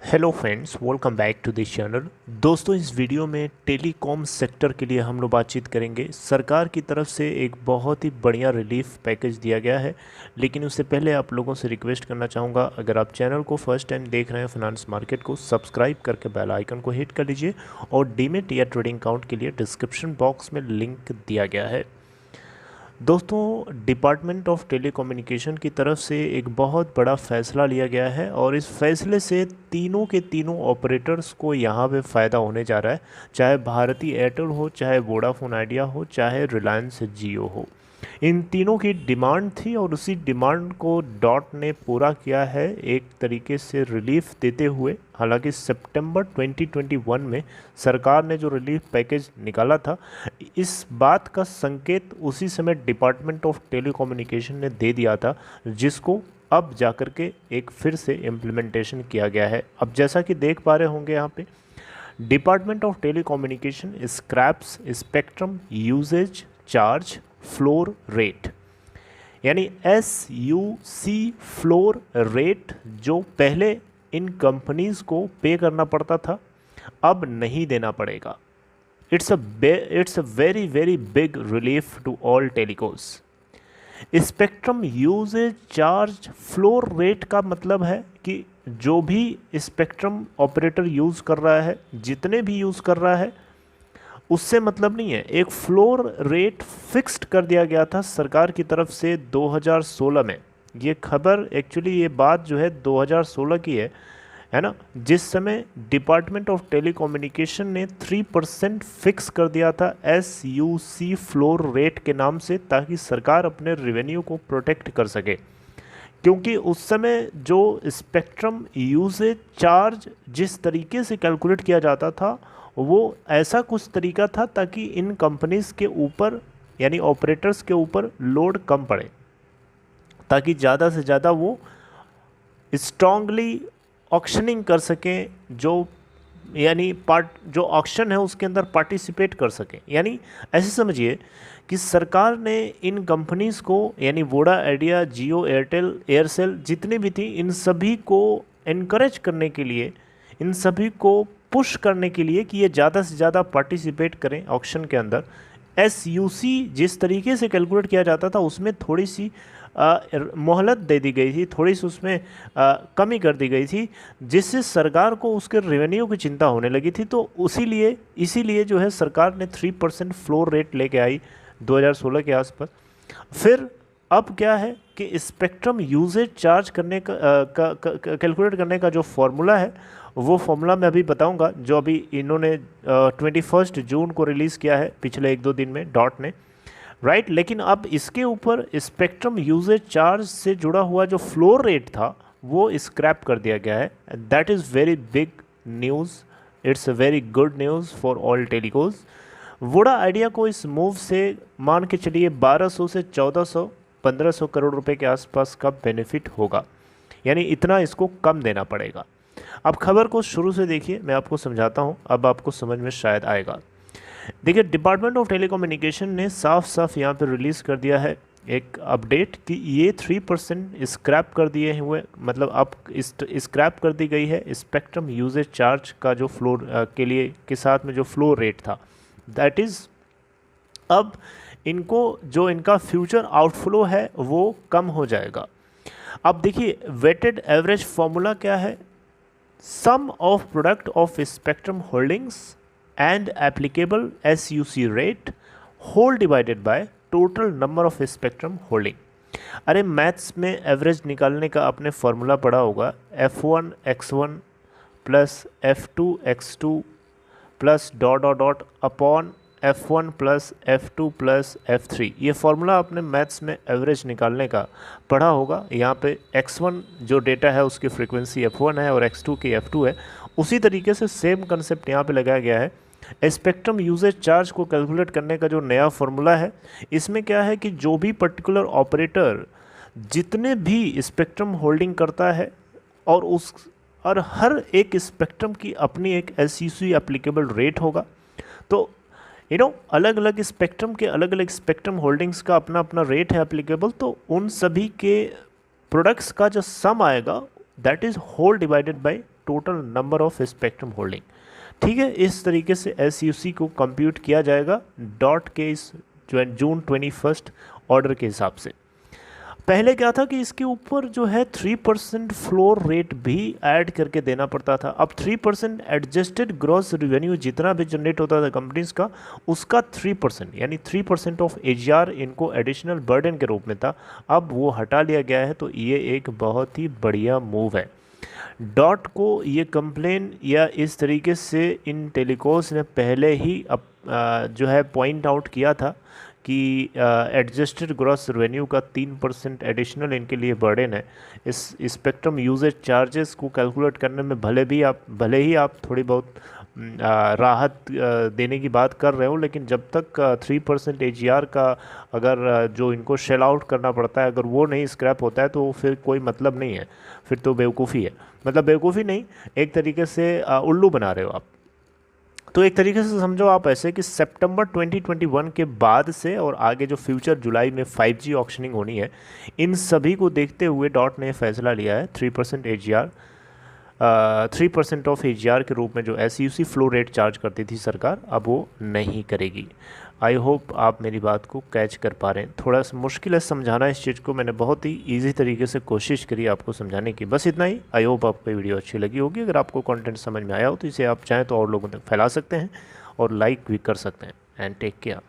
Hello friends, welcome back to this channel. दोस्तों, इस video में टेलीकॉम सेक्टर के लिए हम लोग बातचीत करेंगे। सरकार की तरफ से एक बहुत ही बढ़िया रिलीफ पैकेज दिया गया है, लेकिन उससे पहले आप लोगों से रिक्वेस्ट करना चाहूँगा, अगर आप चैनल को फर्स्ट टाइम देख रहे हैं फाइनेंस मार्केट को, सब्सक्राइब करके बेल आइकन को हिट कर लीजिए और डीमेट या ट्रेडिंग अकाउंट के लिए डिस्क्रिप्शन बॉक्स में लिंक दिया गया है। दोस्तों, डिपार्टमेंट ऑफ टेलीकम्युनिकेशन की तरफ से एक बहुत बड़ा फैसला लिया गया है और इस फैसले से तीनों के तीनों ऑपरेटर्स को यहाँ पे फ़ायदा होने जा रहा है। चाहे भारती एयरटेल हो, चाहे वोडाफोन आइडिया हो, चाहे रिलायंस जियो हो। इन तीनों की डिमांड थी और उसी डिमांड को डॉट ने पूरा किया है, एक तरीके से रिलीफ देते हुए। हालांकि सितंबर 2021 में सरकार ने जो रिलीफ पैकेज निकाला था, इस बात का संकेत उसी समय डिपार्टमेंट ऑफ टेलीकम्युनिकेशन ने दे दिया था, जिसको अब जाकर के एक फिर से इम्प्लीमेंटेशन किया गया है। अब जैसा कि देख पा रहे होंगे यहाँ पे, department of telecommunication scraps spectrum usage charge floor rate, यानी SUC फ्लोर रेट, जो पहले इन कंपनीज को पे करना पड़ता था, अब नहीं देना पड़ेगा। It's a very very big relief to all telcos. Spectrum usage charge floor rate का मतलब है कि जो भी स्पेक्ट्रम ऑपरेटर यूज़ कर रहा है, जितने भी यूज़ कर रहा है, उससे मतलब नहीं है। एक फ्लोर रेट फिक्स्ड कर दिया गया था सरकार की तरफ से 2016 में। ये खबर एक्चुअली, ये बात जो है 2016 की है ना, जिस समय डिपार्टमेंट ऑफ टेलीकम्युनिकेशन ने 3% फिक्स कर दिया था SUC फ्लोर रेट के नाम से, ताकि सरकार अपने रेवेन्यू को प्रोटेक्ट कर सके। क्योंकि उस समय जो स्पेक्ट्रम यूजेज चार्ज जिस तरीके से कैलकुलेट किया जाता था, वो ऐसा कुछ तरीका था ताकि इन कंपनीज के ऊपर, यानी ऑपरेटर्स के ऊपर लोड कम पड़े, ताकि ज़्यादा से ज़्यादा वो स्ट्रांगली ऑक्शनिंग कर सकें, जो ऑक्शन है उसके अंदर पार्टिसिपेट कर सकें। यानी ऐसे समझिए कि सरकार ने इन कंपनीज़ को, यानी वोडा आइडिया, जियो, एयरटेल, एयरसेल जितनी भी थी, इन सभी को इनकरेज करने के लिए, इन सभी को पुश करने के लिए कि ये ज़्यादा से ज़्यादा पार्टिसिपेट करें ऑक्शन के अंदर। SUC जिस तरीके से कैलकुलेट किया जाता था, उसमें थोड़ी सी मोहलत दे दी गई थी, थोड़ी सी उसमें कमी कर दी गई थी, जिससे सरकार को उसके रेवेन्यू की चिंता होने लगी थी। तो इसीलिए जो है सरकार ने 3% फ्लोर रेट लेके आई 2016 के आसपास। फिर अब क्या है कि स्पेक्ट्रम यूजेज चार्ज करने का कैलकुलेट करने का जो फॉर्मूला है, वो फॉर्मूला मैं अभी बताऊंगा, जो अभी इन्होंने 21 जून को रिलीज़ किया है, पिछले 1-2 दिन में डॉट ने, राइट। लेकिन अब इसके ऊपर स्पेक्ट्रम यूजेज चार्ज से जुड़ा हुआ जो फ्लोर रेट था, वो स्क्रैप कर दिया गया है। That is very big news, it's a very good news for all telcos. Voda Idea को इस मूव से मान के चलिए 1200 से 1400 1500 करोड़ रुपए के आसपास का बेनिफिट होगा, यानी इतना इसको कम देना पड़ेगा। अब खबर को शुरू से देखिए, मैं आपको समझाता हूँ, अब आपको समझ में शायद आएगा। देखिए, डिपार्टमेंट ऑफ टेलीकम्युनिकेशन ने साफ साफ यहाँ पे रिलीज़ कर दिया है एक अपडेट कि ये 3% स्क्रैप कर दिए हुए, मतलब अब स्क्रैप कर दी गई है स्पेक्ट्रम यूजेज चार्ज का जो फ्लोर के लिए के साथ में जो फ्लोर रेट था। दैट इज़ अब इनको जो इनका फ्यूचर आउटफ्लो है वो कम हो जाएगा। अब देखिए, वेटेड एवरेज फॉर्मूला क्या है? Sum of product of spectrum holdings and applicable SUC rate whole divided by total number of spectrum holding. अरे, मैथ्स में एवरेज निकालने का आपने फॉर्मूला पढ़ा होगा, F1x1 plus F2x2 plus dot dot dot upon F1 plus F2 plus F3। ये formula आपने maths में एवरेज निकालने का पढ़ा होगा। यहाँ पे x1 जो डेटा है उसकी फ्रीक्वेंसी F1 है और x2 की F2 है। उसी तरीके से सेम कंसेप्ट यहाँ पे लगाया गया है। स्पेक्ट्रम यूजेज चार्ज को कैलकुलेट करने का जो नया फार्मूला है, इसमें क्या है कि जो भी पर्टिकुलर ऑपरेटर जितने भी स्पेक्ट्रम होल्डिंग करता है, और हर एक स्पेक्ट्रम की अपनी एक SUC एप्लीकेबल रेट होगा। तो अलग अलग स्पेक्ट्रम के अलग अलग स्पेक्ट्रम होल्डिंग्स का अपना अपना रेट है एप्लीकेबल। तो उन सभी के प्रोडक्ट्स का जो सम आएगा, that is whole divided by total number of spectrum holding. ठीक है, इस तरीके से SUC को कंप्यूट किया जाएगा डॉट के इस जून 21 ऑर्डर के हिसाब से। पहले क्या था कि इसके ऊपर जो है 3% फ्लोर रेट भी ऐड करके देना पड़ता था। अब 3% एडजस्टेड ग्रॉस रेवेन्यू जितना भी जनरेट होता था कंपनीज का, उसका 3% यानी 3% ऑफ AGR इनको एडिशनल बर्डन के रूप में था, अब वो हटा लिया गया है। तो ये एक बहुत ही बढ़िया मूव है। डॉट को ये कंप्लेन या इस तरीके से इन टेलीकॉस ने पहले ही जो है पॉइंट आउट किया था कि एडजस्टेड ग्रॉस रेवेन्यू का 3% एडिशनल इनके लिए बर्डन है। इस स्पेक्ट्रम यूजेज चार्जेस को कैलकुलेट करने में भले ही आप थोड़ी बहुत राहत देने की बात कर रहे हो, लेकिन जब तक 3% AGR का अगर जो इनको शेल आउट करना पड़ता है, अगर वो नहीं स्क्रैप होता है तो फिर कोई मतलब नहीं है, फिर तो बेवकूफ़ी है। मतलब बेवकूफ़ी नहीं, एक तरीके से उल्लू बना रहे हो आप। तो एक तरीके से समझो आप ऐसे कि सितंबर 2021 के बाद से और आगे जो फ्यूचर जुलाई में 5G ऑक्शनिंग होनी है, इन सभी को देखते हुए डॉट ने फैसला लिया है 3% AGR 3% ऑफ AGR के रूप में जो SUC फ्लो रेट चार्ज करती थी सरकार, अब वो नहीं करेगी। आई होप आप मेरी बात को कैच कर पा रहे हैं। थोड़ा सा मुश्किल है समझाना इस चीज़ को, मैंने बहुत ही इजी तरीके से कोशिश करी आपको समझाने की, बस इतना ही। आई होप आपको ये वीडियो अच्छी लगी होगी। अगर आपको कंटेंट समझ में आया हो तो इसे आप चाहें तो और लोगों तक फैला सकते हैं और लाइक भी कर सकते हैं। And take care.